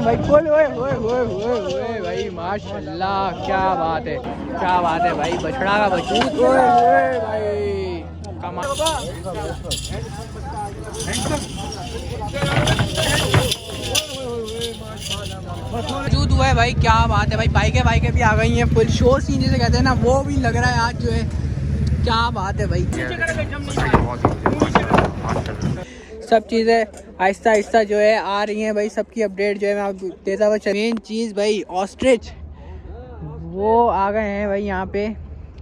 भाई खोल, ओए ओए ओए ओए ओए भाई माशाल्लाह, क्या बात है, क्या बात है भाई, बछड़ा का बछूत, ओए ओए भाई कमाल। मौजूद हुआ है भाई, क्या बात है भाई, बाइकें भी आ गई हैं, फुल शोर सीन जिसे कहते हैं ना, वो भी लग रहा है आज जो है, क्या बात है भाई। सब चीज़ें आहिस्ता आहिस्ता जो है आ रही हैं भाई, सबकी अपडेट जो है मैं आपको देता हुआ। मेन चीज़ भाई ऑस्ट्रिच वो आ गए हैं भाई, यहाँ पे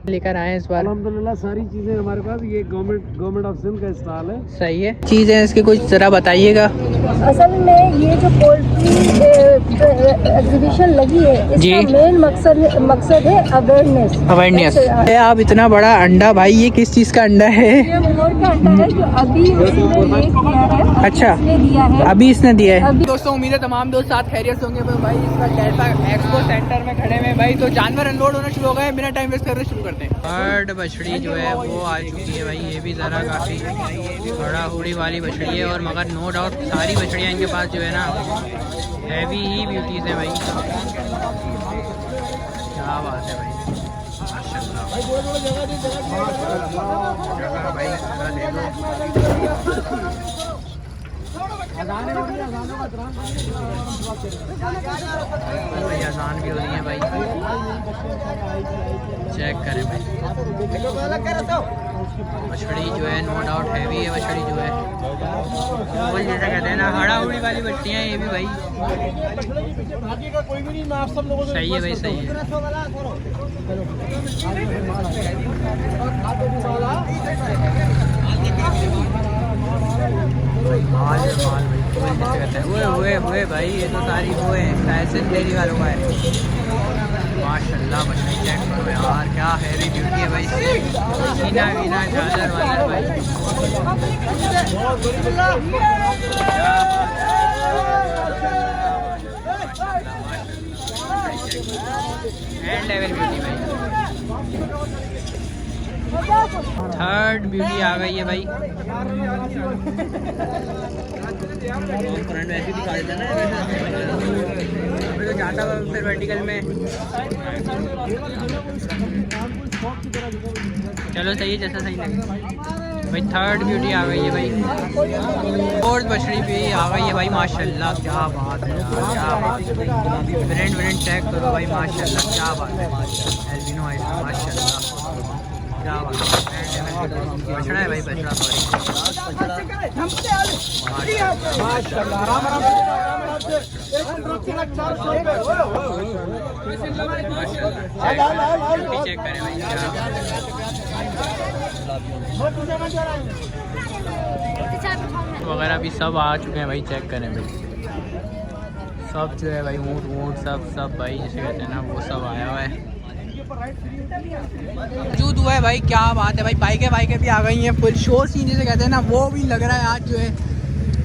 लेकर आए हैं इस बार अल्हम्दुलिल्लाह। सारी चीज़ें हमारे पास, ये गवर्नमेंट ऑफ सिंध का स्टॉल है। सही है। चीज़ें इसकी कुछ ज़रा बताइएगा। असल में ये जो पोल्ट्री एग्जीबिशन लगी है, इसका मेन मकसद है अवेयरनेस। आप इतना बड़ा अंडा भाई, ये किस चीज़ का अंडा है? ये मोर का अंडा है जो अभी उसने ले किया है। अच्छा, इसने दिया है, अभी इसने दिया है। दोस्तों उम्मीद है तमाम दोस्त साथ खैरियत से होंगे भाई। इसका डेल्टा एक्सपो सेंटर में खड़े हैं भाई, तो जानवर अनलोड होना शुरू हो गए। बिना टाइम वेस्ट करना शुरू करते हैं। बर्ड बछड़ी जो है वो आ चुकी है भाई, ये भी ज़रा काफ़ी बड़ा हुड़ी वाली बछड़ी है, और मगर नो डाउट सारी बछड़ियाँ इनके पास जो है ना हैवी ही ब्यूटीज़ हैं भाई। क्या बात है भाई, माशाल्लाह भाई, भाई आसान भी हो रही है भाई, चेक करें भाई। बछड़ी जो है नो डाउट हैवी है बछड़ी जो है, वो जैसा कहते हैं ना हड़ा उड़ी वाली बछड़ियाँ, ये भी भाई सही है भाई, सही है। माल है माल भाई, जैसे कहते हैं हुए भाई, ये तो सारी वो है फैशन डेली वालों का है। माशाल्लाह बछड़ी चेक करो यार, क्या हैवी ब्यूटी है भाई, वीना वीना झालर वालर भाई। एंड लेवल ब्यूटी भाई, थर्ड ब्यूटी आ गई है भाई। फ्रंट वैसे दिखा देता ना, तो जाता हुआ फिर वर्टिकल में। चलो सही है, जैसा सही लगे भाई। थर्ड ब्यूटी आ गई है भाई, फोर्थ बछड़ी भी आ गई है भाई। माशाल्लाह क्या बात है, क्या बात है, ब्रेंड चेक करो भाई, माशाल्लाह क्या बात है, एल्बिनो है माशाल्लाह, क्या बात है। बछड़ा है भाई, बछड़ा सॉरी, चेक करें भाई, वगैरह भी सब आ चुके हैं भाई, चेक करें भाई, सब जो है भाई ऊँट सब भाई जिसे कहते हैं ना, वो सब आया हुआ है, मौजूद हुआ है भाई। क्या बात है भाई, बाइकें भी आ गई हैं, फुल शोर सीन जिसे कहते हैं ना, वो भी लग रहा है आज जो है,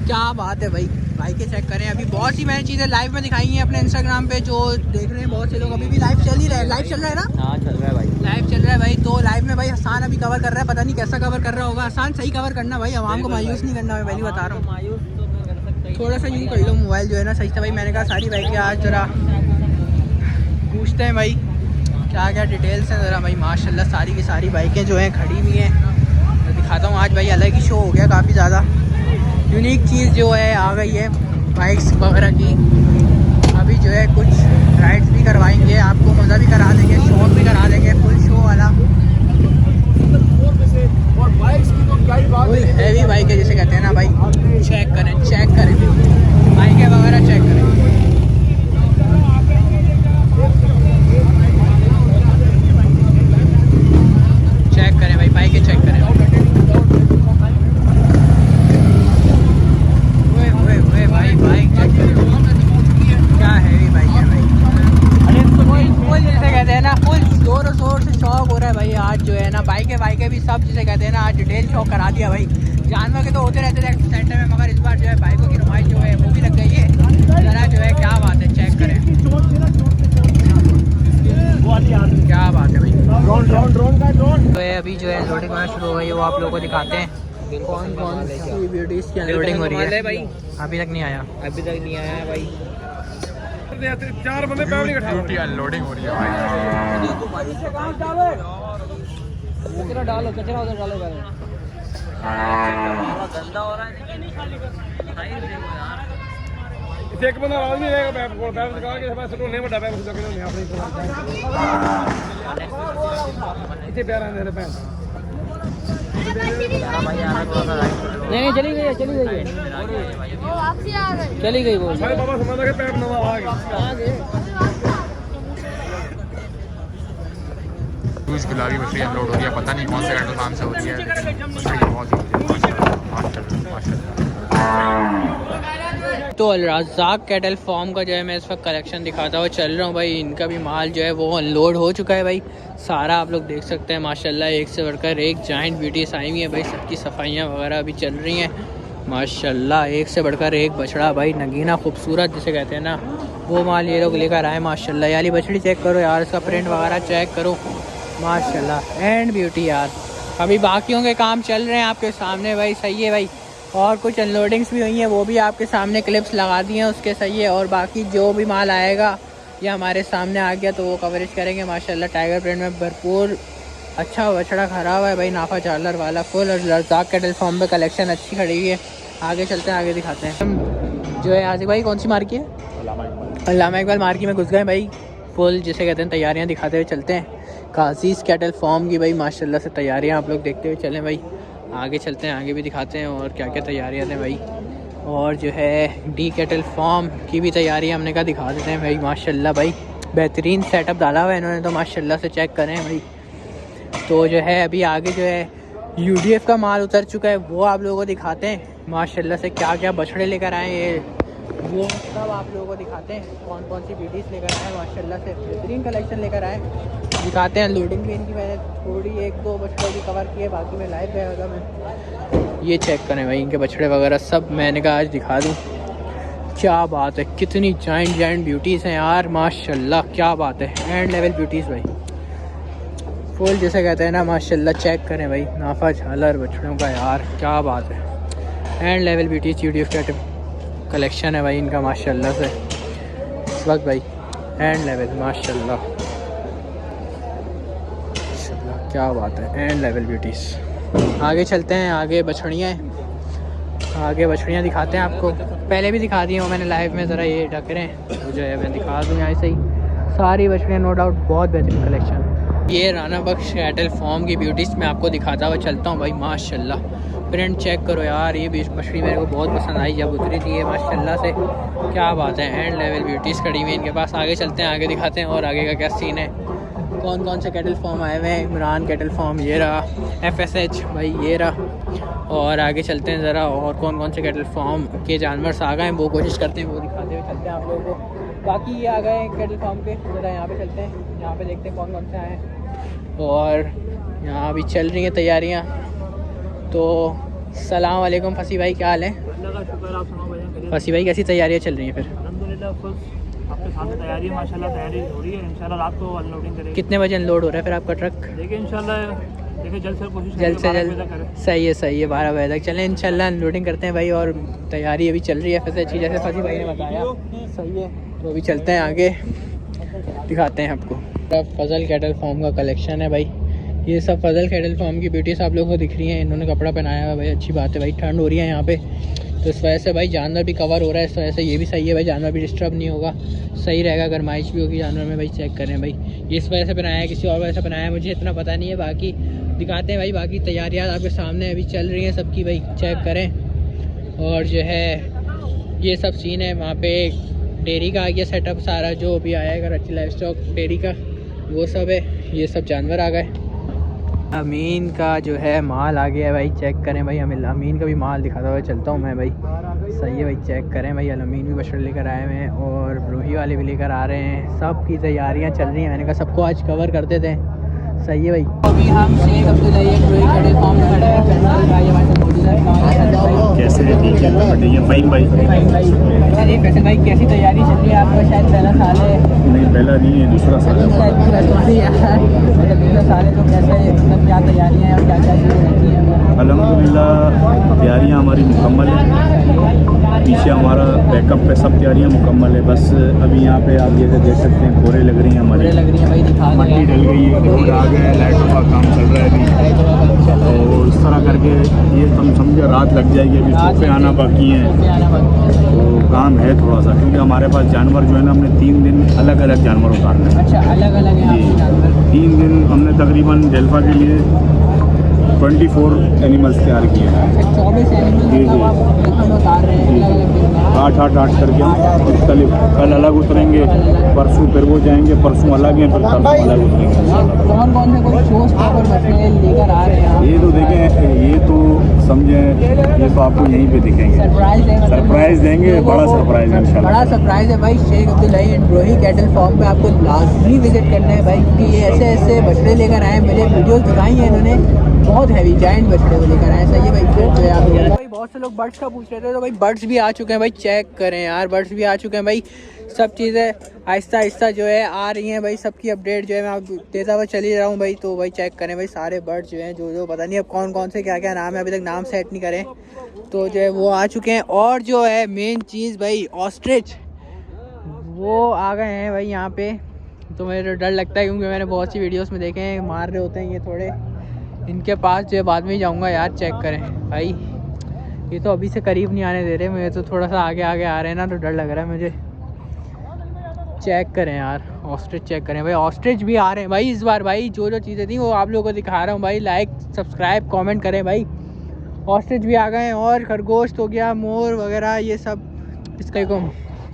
क्या बात है भाई। बाइकें चेक करें, अभी बहुत सी मैंने चीज़ें लाइव में दिखाई हैं अपने इंस्टाग्राम पे, जो देख रहे हैं बहुत से लोग, अभी भी लाइव चल ही रहा है। लाइव चल रहा है ना? हाँ चल रहा है भाई, लाइव चल रहा है भाई। तो लाइव में भाई हसान अभी कवर कर रहा है, पता नहीं कैसा कवर कर रहा होगा। हसान सही कवर करना भाई, आवाम को मायूस नहीं करना, मैं पहले बता रहा हूँ। थोड़ा सा यूँ कर लो मोबाइल जो है ना सही से भाई। मैंने कहा सारी बाइकें आज ज़रा पूछते हैं भाई क्या क्या डिटेल्स हैं ज़रा भाई। माशाल्लाह सारी की सारी बाइकें जो हैं खड़ी हुई हैं, मैं दिखाता हूँ। आज भाई अलग ही शो हो गया, काफ़ी ज़्यादा यूनिक चीज़ जो है आ गई है बाइक्स वगैरह की। अभी जो है कुछ राइड्स भी करवाएंगे, आपको मज़ा भी करा देंगे, शौक भी करा देंगे, फुल शो वाला। फुल हैवी बाइक है जिसे कहते हैं ना भाई, चेक करें बाइकें वगैरह चेक करें। चेक करें भाई, बाइकें चेक करें। भाई बाइक चेक करें, क्या हैवी बाइक है भाई। फुल जिसे कहते हैं ना, फुल जोरों शोर से शौक हो रहा है भाई आज जो है ना। बाइकें भी सब जिसे कहते हैं ना, आज डिटेल शौक करा दिया भाई। जानवर के तो होते रहते थे सेंटर में, मगर इस बार जो है बाइकों की नुमाइश जो है वो भी लग गई है ज़रा जो है। क्या बात है, चेक करें, क्या बात है भाई। ड्रोन तो अभी जो है लोडिंग होना शुरू हो गई है, वो आप लोगों को दिखाते हैं कौन सी ब्यूटीज़ की लोडिंग हो रही है भाई। अभी तक नहीं आया भाई। 4 बंदे पैर नहीं इकट्ठा ड्यूटी अनलोडिंग हो रही है भाई। कचरा डालो, कचरा उधर डालो पहले। गंदा हो रहा है यार। एक बंदा आवाज नहीं रहेगा पैप को पैप निकाल के सब सटो नहीं बड़ा पैप से के नहीं अपनी इतने प्यार आने दे पैप। नहीं चली गई है, चली गई है, चली गई वो। भाई बाबा समझा के पैप नवा आ गया। यूज गुलाबी मछली अनलोड हो रही है, पता नहीं कौन से कैटल फार्म से हो रही है, लेकिन मछली बहुत ही तो अलराज़ाक कैटल फार्म का जो है मैं इस वक्त कलेक्शन दिखाता हुआ चल रहा हूँ भाई। इनका भी माल जो है वो अनलोड हो चुका है भाई, सारा आप लोग देख सकते हैं माशाल्लाह। एक से बढ़कर एक जाइंट ब्यूटीज आई हुई है भाई, सबकी सफाइयाँ वगैरह अभी चल रही हैं माशाल्लाह। एक से बढ़कर एक बछड़ा भाई, नगीना खूबसूरत जिसे कहते हैं ना, वो माल ये लोग लेकर आए माशाल्लाह। यार बछड़ी चेक करो यार, इसका प्रिंट वगैरह चेक करो माशाल्लाह, एंड ब्यूटी यार। अभी बाकियों के काम चल रहे हैं आपके सामने भाई, सही है भाई। और कुछ अनलोडिंग्स भी हुई हैं, वो भी आपके सामने क्लिप्स लगा दी हैं उसके, सही है। और बाकी जो भी माल आएगा या हमारे सामने आ गया तो वो कवरेज करेंगे माशाल्लाह। टाइगर प्रिंट में भरपूर अच्छा बछड़ा खड़ा हुआ है भाई, नाफा चार्लर वाला फुल। और अलराज़ाक कैटल फार्म पे कलेक्शन अच्छी खड़ी हुई है। आगे चलते हैं, आगे दिखाते हैं जो है। आसिफ भाई कौन सी मार्की है? अल्लामा इकबाल मार्की में घुस गए भाई, फुल जिसे कहते हैं तैयारियाँ दिखाते हुए चलते हैं। काजीज़ कैटल फार्म की भाई माशाल्लाह से तैयारियाँ आप लोग देखते हुए चलें भाई। आगे चलते हैं, आगे भी दिखाते हैं और क्या क्या तैयारियाँ हैं भाई। और जो है डी कैटल फार्म की भी तैयारियाँ हमने कहा दिखा देते हैं भाई माशाल्लाह भाई। बेहतरीन सेटअप डाला हुआ है इन्होंने तो माशाल्लाह से, चेक करें भाई। तो जो है अभी आगे जो है UDF का माल उतर चुका है, वो आप लोगों को दिखाते हैं माशाल्लाह से। क्या क्या बछड़े लेकर आए ये वो सब आप लोगों को दिखाते हैं, कौन कौन सी ब्यूटीज लेकर आए माशाल्लाह से, बेहतरीन कलेक्शन लेकर आए दिखाते हैं। लोडिंग भी इनकी मैंने थोड़ी 1-2 बछड़ों की कवर की है, बाकी मैं लाइव गया था मैं। ये चेक करें भाई, इनके बछड़े वगैरह सब मैंने कहा आज दिखा दूँ। क्या बात है, कितनी जाइंट ब्यूटीज़ हैं यार माशाल्लाह, क्या बात है। एंड लेवल ब्यूटीज़ भाई, फुल जिसे कहते हैं ना माशाल्लाह। चेक करें भाई, नाफा झालर बछड़ों का यार, क्या बात है। And level beauties UDF cattle collection है भाई इनका माशाल्लाह से इस वक्त भाई। एंड लेवल माशाल्लाह, क्या बात है। And level beauties. आगे चलते हैं, आगे बछड़ियाँ हैं, आगे बछड़ियाँ दिखाते हैं आपको। पहले भी दिखा दी हैं मैंने लाइव में, ज़रा ये ढक रहे हैं तो जो है मैं दिखा दूँ यहाँ से ही सारी बछड़ियाँ, नो डाउट बहुत बेहतरीन कलेक्शन। ये राना बख्श कैटल फार्म की ब्यूटीज़ मैं आपको दिखाता हुआ चलता हूँ भाई माशाल्लाह। प्रिंट चेक करो यार, ये बछड़ी मेरे को बहुत पसंद आई जब उतरी थी ये माशाल्लाह से, क्या बात है। एंड लेवल ब्यूटीज़ खड़ी हुई इनके पास। आगे चलते हैं, आगे दिखाते हैं और आगे का क्या सीन है, कौन कौन से कैटल फार्म आए हुए हैं। इमरान कैटल फार्म ये रहा, FSH भाई ये रहा। और आगे चलते हैं ज़रा, और कौन कौन से कैटल फार्म के जानवर आ गए हैं वो कोशिश करते हैं, वो दिखाते हुए चलते हैं आप लोगों को। बाकी ये आ गए कैटल फार्म पे, ज़रा यहाँ पे चलते हैं, यहाँ पे देखते हैं कौन कौन से आए हैं। और यहाँ भी चल रही हैं तैयारियाँ। तो सलाम वालेकुम फसी भाई, क्या हाल है? अल्लाह का शुक्र, आप सुनाओ भाई। फसी भाई कैसी तैयारियाँ चल रही हैं फिर? अल्हम्दुलिल्लाह फुल आपके सामने तैयारी है माशाल्लाह, तैयारी हो रही है। इंशाल्लाह रात को अनलोडिंग करेंगे। कितने बजे अनलोड हो रहा है फिर आपका ट्रक? देखिए इंशाल्लाह, देखिए जल्द से कोशिश जल्द से जल्द। सही है 12 बजे तक चलें इंशाल्लाह, अनलोडिंग करते हैं भाई। और तैयारी अभी चल रही है FSH की, जैसे फसी भाई ने बताया, सही है। तो अभी चलते हैं आगे, दिखाते हैं आपको। फजल कैटल फार्म का कलेक्शन है भाई, ये सब फजल कैटल फार्म की ब्यूटीज़ आप लोगों को दिख रही हैं। इन्होंने कपड़ा पहनाया हुआ है भाई, अच्छी बात है भाई। ठंड हो रही है यहाँ पे तो इस वजह से भाई जानवर भी कवर हो रहा है, इस वजह से ये भी सही है भाई, जानवर भी डिस्टर्ब नहीं होगा, सही रहेगा। गर्माइश भी होगी जानवर में भाई, चेक करें भाई। ये इस वजह से बनाया है, किसी और वजह से बनाया है मुझे इतना पता नहीं है, बाकी दिखाते हैं भाई। बाकी तैयारियाँ आपके सामने अभी चल रही हैं सबकी भाई, चेक करें। और जो है ये सब सीन है, वहाँ पे डेयरी का आ गया सेटअप सारा, जो अभी आएगा कराची लाइव स्टॉक डेयरी का, वो सब है। ये सब जानवर आ गए। अमीन का जो है माल आ गया है भाई, चेक करें भाई। अमीन का भी माल दिखाता हुआ चलता हूँ मैं भाई, सही है भाई, चेक करें भाई। अमीन भी बछड़े लेकर आए हुए हैं और ब्रूही वाले भी लेकर आ रहे हैं, सब की तैयारियाँ चल रही हैं। मैंने कहा सबको आज कवर कर देते हैं, सही है भाई। अभी हम शेख अब्दुल्ला कैटल फार्म में खड़े हैं, भाई हमारे साथ मौजूद है। कैसे है? ठीक है, बताइए। फाइन भाई। अरे फैसल भाई कैसी तैयारी चल रही है आपका? शायद पहला साल है। नहीं, पहला नहीं है, दूसरा साल है। दूसरा साल है, तो कैसे मतलब क्या तैयारियाँ हैं और क्या क्या चीज़ें रहती हैं? अल्हम्दुलिल्लाह तैयारियाँ हमारी मुकम्मल हैं। पीछे हमारा बैकअप पे सब तैयारियां मुकम्मल है। बस अभी यहाँ पे आप जैसे देख सकते हैं कोरे लग रही हैं हमारी, लग रही है भाई, दिखा मट्टी डल गई है, रोड आ गए, लाइटों का काम चल रहा है अभी। तो इस तरह करके ये तुम समझे रात लग जाएगी। अभी धूप पे आना बाकी है, तो काम है थोड़ा सा, क्योंकि हमारे पास जानवर जो है ना, हमने 3 दिन अलग अलग जानवर उतारने हैं। अच्छा, अलग अलग है आपके जानवर? 3 दिन हमने तकरीबन डेल्फा के लिए 24 एनिमल्स तैयार किए हैं। 24 एनिमल्स आप उतार रहे हैं अलग अलग दिन में? 8 करके मुख्तलिफ, कल अलग उतरेंगे, परसों फिर वो जाएंगे, परसों अलग हैं, फिर परसों अलग उतरेंगे। कौन कौन से कोई शो स्टॉपर बछड़े लेकर आ रहे हैं? ये तो देखें, ये तो समझें, ये तो आपको यहीं पे दिखेंगे, सरप्राइज देंगे, बड़ा सरप्राइज है इंशाल्लाह। बड़ा सरप्राइज है भाई। Sheikh Abdullahi and Brohi cattle farm पे आपको लाजमी विजिट करना है भाई, क्योंकि ये ऐसे ऐसे बछड़े लेकर आए, मुझे वीडियोस दिखाई हैं इन्होंने, बहुत हैवी जायंट बछड़े को लेकर आए। सही है भाई, भाई बहुत से लोग बर्ड्स का पूछ रहे थे, तो भाई बर्ड्स भी आ चुके हैं भाई, चेक करें यार, बर्ड्स भी आ चुके हैं भाई। सब चीज़ें आहिस्ता आहिस्ता जो है आ रही हैं भाई, सबकी अपडेट जो है मैं आप देता हुआ चली रहा हूँ भाई। तो भाई चेक करें भाई, सारे बर्ड्स जो हैं, जो पता नहीं अब कौन कौन से क्या क्या नाम है, अभी तक नाम सेट नहीं करें, तो जो है वो आ चुके हैं। और जो है मेन चीज़ भाई, ऑस्ट्रिच वो आ गए हैं भाई यहाँ पे। तो मेरे डर लगता है, क्योंकि मैंने बहुत सी वीडियोस में देखे हैं, मार रहे होते हैं ये थोड़े। इनके पास जो है बाद में ही जाऊँगा यार, चेक करें भाई। ये तो अभी से करीब नहीं आने दे रहे, मुझे तो थोड़ा सा आगे आगे आ रहे हैं ना, तो डर लग रहा है मुझे। चेक करें यार, ऑस्ट्रिच चेक करें भाई, ऑस्ट्रिच भी आ रहे हैं भाई इस बार भाई। जो जो चीज़ें थी वो आप लोगों को दिखा रहा हूँ भाई, लाइक सब्सक्राइब कमेंट करें भाई। ऑस्ट्रिच भी आ गए हैं, और खरगोश हो गया, मोर वगैरह, ये सब। इसका को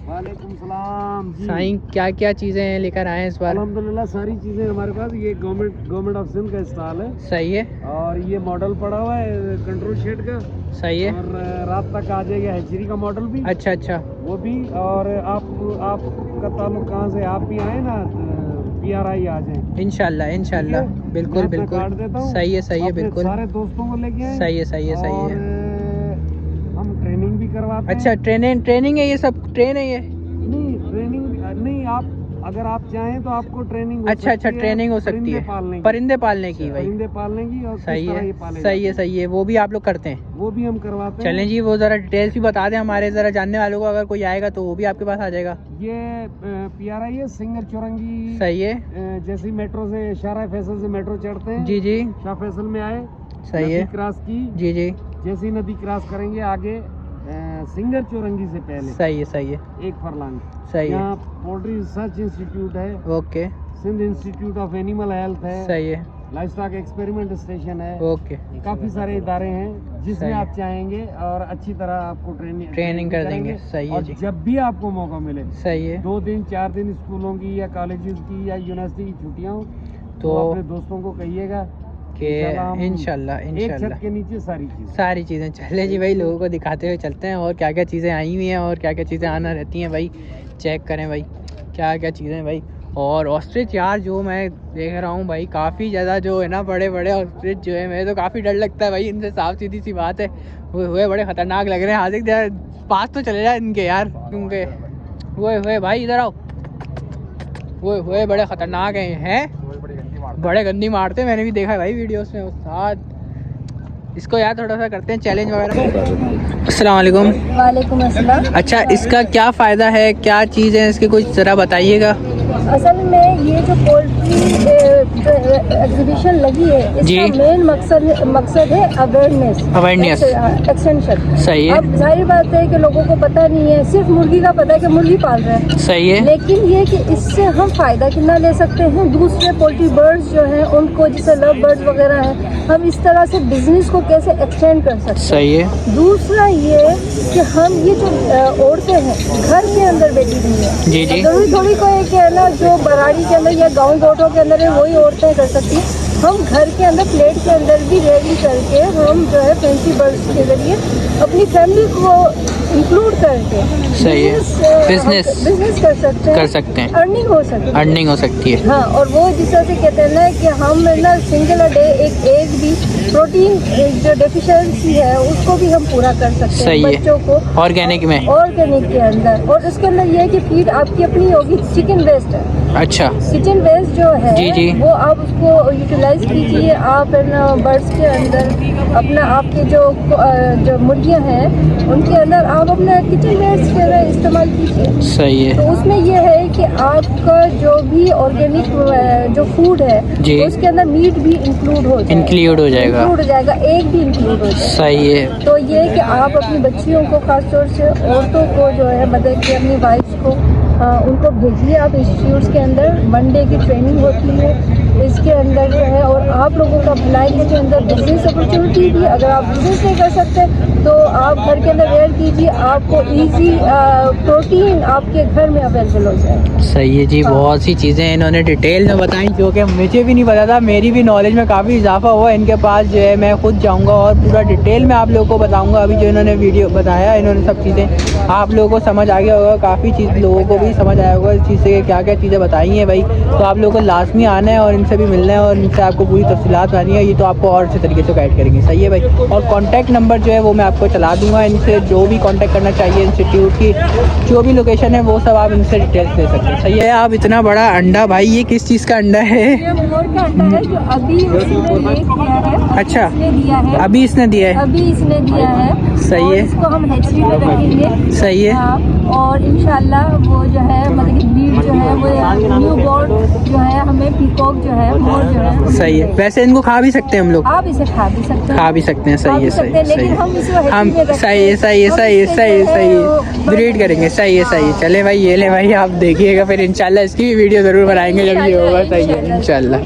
वालेकुम सलाम जी। साईं क्या क्या चीज़ें लेकर आए हैं इस बार? अल्हम्दुलिल्लाह सारी चीज़ें हमारे पास। ये गवर्नमेंट ऑफ सिंध का स्टॉल है। सही है, और ये मॉडल पड़ा हुआ है कंट्रोल शेड का। सही है। और रात तक आ जाएगा हैचरी का मॉडल भी। अच्छा अच्छा, वो भी। और आपका ताल्लुक कहाँ से? आप भी आए ना, PRI आ जाए इंशाल्लाह इंशाल्लाह, बिल्कुल बिल्कुल। सही है बिल्कुल। सारे दोस्तों को लेके आए। सही है। हम ट्रेनिंग भी करवाते हैं। अच्छा, ट्रेनिंग है, ये सब ट्रेन है ये? नहीं, ट्रेनिंग नहीं, आप अगर आप चाहें तो आपको ट्रेनिंग अच्छा ट्रेनिंग हो सकती है, परिंदे पालने की भाई। परिंदे पालने की। और सही है, वो भी आप लोग करते हैं? वो भी हम करवाते हैं। चलें जी, वो ज़रा डिटेल्स भी बता दें हमारे ज़रा जानने वालों को, अगर कोई आएगा तो वो भी आपके पास आ जाएगा। ये PRI है, सिंगर चौरंगी। सही है। जैसी मेट्रो से, शाह फैसल से मेट्रो चढ़ते हैं जी, शाह फैसल में आए, सही है, क्रॉस की। जी, जैसी नदी क्रॉस करेंगे आगे सिंगर चौरंगी से पहले। सही है। 1 फरलांग। सही है। यहाँ पोल्ट्री रिसर्च इंस्टीट्यूट है। Okay. Sindh institute of animal health है। सही है। लाइफ स्टॉक एक्सपेरिमेंट स्टेशन है। ओके। काफी सारे इदारे हैं जिसमें आप चाहेंगे, और अच्छी तरह आपको ट्रेनिंग कर देंगे। सही है जी। जब भी आपको मौका मिले, सही है, 2 दिन 4 दिन स्कूलों की या कॉलेजेस की या यूनिवर्सिटी की छुट्टियां हो, तो अपने दोस्तों को कहिएगा कि इंशाल्लाह एक छत के नीचे सारी चीज़ें। चले जी भाई, लोगों को दिखाते हुए चलते हैं, और क्या क्या चीज़ें आई हुई हैं और क्या क्या चीज़ें आना रहती हैं भाई। चेक करें भाई, क्या क्या चीज़ें भाई। और ऑस्ट्रिच यार, जो मैं देख रहा हूँ भाई, काफ़ी ज़्यादा जो है ना, बड़े बड़े ऑस्ट्रिच जो है, मुझे तो काफ़ी डर लगता है भाई इनसे, साफ सीधी सी बात है। हुए बड़े ख़तरनाक लग रहे हैं। हाजिर यार पास तो चले जाए इनके यार, क्योंकि हुए भाई इधर आओ, हुए बड़े ख़तरनाक हैं, बड़े गंदी मारते, मैंने भी देखा भाई वीडियोस में उस्ताद। इसको यार थोड़ा सा करते हैं चैलेंज वगैरह। अस्सलाम वालेकुम। वालेकुम अस्सलाम। अच्छा, इसका क्या फ़ायदा है, क्या चीज़ है इसकी, कुछ ज़रा बताइएगा। असल में ये जो पोल्ट्री एग्जीबिशन लगी है, इसका मेन मकसद है अवेयरनेस एक्सटेंशन। सही है। अब जाहिर बात है कि लोगों को पता नहीं है, सिर्फ मुर्गी का पता है कि मुर्गी पाल रहे हैं। सही है। लेकिन ये कि इससे हम फायदा कितना ले सकते हैं, दूसरे पोल्ट्री बर्ड्स जो हैं उनको, जैसे लव बर्ड्स वगैरह हैं, हम इस तरह से बिजनेस को कैसे एक्सटेंड कर सकते हैं। सही है। दूसरा ये कि हम ये जो औरतें हैं घर के अंदर बैठी हुई हैं, जी जरूरी थोड़ी कोई है कि है ना जो बराड़ी के अंदर या गाँव गोटों के अंदर है वही औरतें कर सकती हैं। हम घर के अंदर प्लेट के अंदर भी रेडी करके हम जो है फैंसी बर्ड्स के जरिए अपनी फैमिली को इंक्लूड करके सही है बिजनेस कर सकते हैं, अर्निंग हो सकती है। हाँ, और वो जिस तरह से कहते हैं ना कि हम ना सिंगल डे एक एग भी प्रोटीन जो डेफिशिएंसी है उसको भी हम पूरा कर सकते हैं बच्चों को ऑर्गेनिक के अंदर। और उसके अंदर ये है कि फीड आपकी अपनी होगी, चिकन वेस्ट है। अच्छा, किचन वेस्ट जो है जी। वो आप उसको यूटिलाइज कीजिए। आप बर्ड्स के अंदर अपना आपके जो मुर्गियां हैं उनके अंदर आप आप अपना किचन वेस्ट जो है इस्तेमाल कीजिए। सही है तो उसमें ये है कि आपका जो भी ऑर्गेनिक जो फूड है जी। उसके अंदर मीट भी इंक्लूड हो जाएगा, इंक्लूड हो जाएगा। इंक्लूड हो जाएगा, एग भी इंक्लूड हो जाएगा। सही है। तो ये है कि आप अपनी बच्चियों को, खासतौर से औरतों को जो है, मतलब कि अपनी वाइफ्स को उनको भेजिए आप इंस्टीट्यूट्स के अंदर। मंडे की ट्रेनिंग होती है इसके अंदर जो है, और आप लोगों का भलाई के अंदर बिजनेस अपॉर्चुनिटी भी, अगर आप बिजनेस नहीं कर सकते तो आप घर के अंदर वेयर कीजिए, आपको इजी प्रोटीन आपके घर में अवेलेबल हो जाए। सही है जी। बहुत सी चीज़ें इन्होंने डिटेल में बताई जो कि मुझे भी नहीं पता था। मेरी भी नॉलेज में काफ़ी इजाफा हुआ इनके पास जो है। मैं खुद जाऊंगा और पूरा डिटेल में आप लोगों को बताऊंगा। अभी जो इन्होंने वीडियो बताया, इन्होंने सब चीज़ें आप लोगों को समझ आ गया होगा। काफ़ी चीज़ लोगों को भी समझ आया होगा इस चीज़ से क्या क्या चीज़ें बताई हैं भाई। तो आप लोगों को लाजमी आना है और इनसे भी मिलना है और इनसे आपको पूरी तफसीलात आनी है। ये तो आपको और अच्छे तरीके से गाइड करेंगे। सही है भाई। और कॉन्टैक्ट नंबर जो है वो मैं आपको चला दूँगा। इनसे जो भी कॉन्टैक्ट करना चाहिए, इंस्टीट्यूट की जो भी लोकेशन है वो सब आप इनसे डिटेल्स ले सकते हैं। सही है। आप इतना बड़ा अंडा भाई, ये किस चीज़ का अंडा है? ये मोर का अंडा है जो अभी उसने ले किया है। अच्छा, इसने दिया है, अभी इसने दिया है। अभी इसने दिया है। सही और है। इसको हम हैचरी में रखेंगे। सही है। हाँ, और इंशाल्लाह वो जो है, मतलब कि ब्रीड जो है वो न्यू बॉर्न जो है, हमें पीकॉक जो है, मोर जो है। सही है। वैसे इनको खा भी सकते हैं हम लोग? आप इसे खा भी सकते हैं, खा भी सकते हैं। सही है, सही है, सही लेकिन हम इसको है। हम हैचरी में रखते सही है, हैं। सही है, हम सही है, इससे सही है, जो सही है। वो ब्रीड करेंगे। सही है, सही है। चले भाई, ये ले भाई, आप देखिएगा फिर इंशाल्लाह इसकी भी वीडियो ज़रूर बनाएंगे जब ये होगा। सही है, इंशाल्लाह।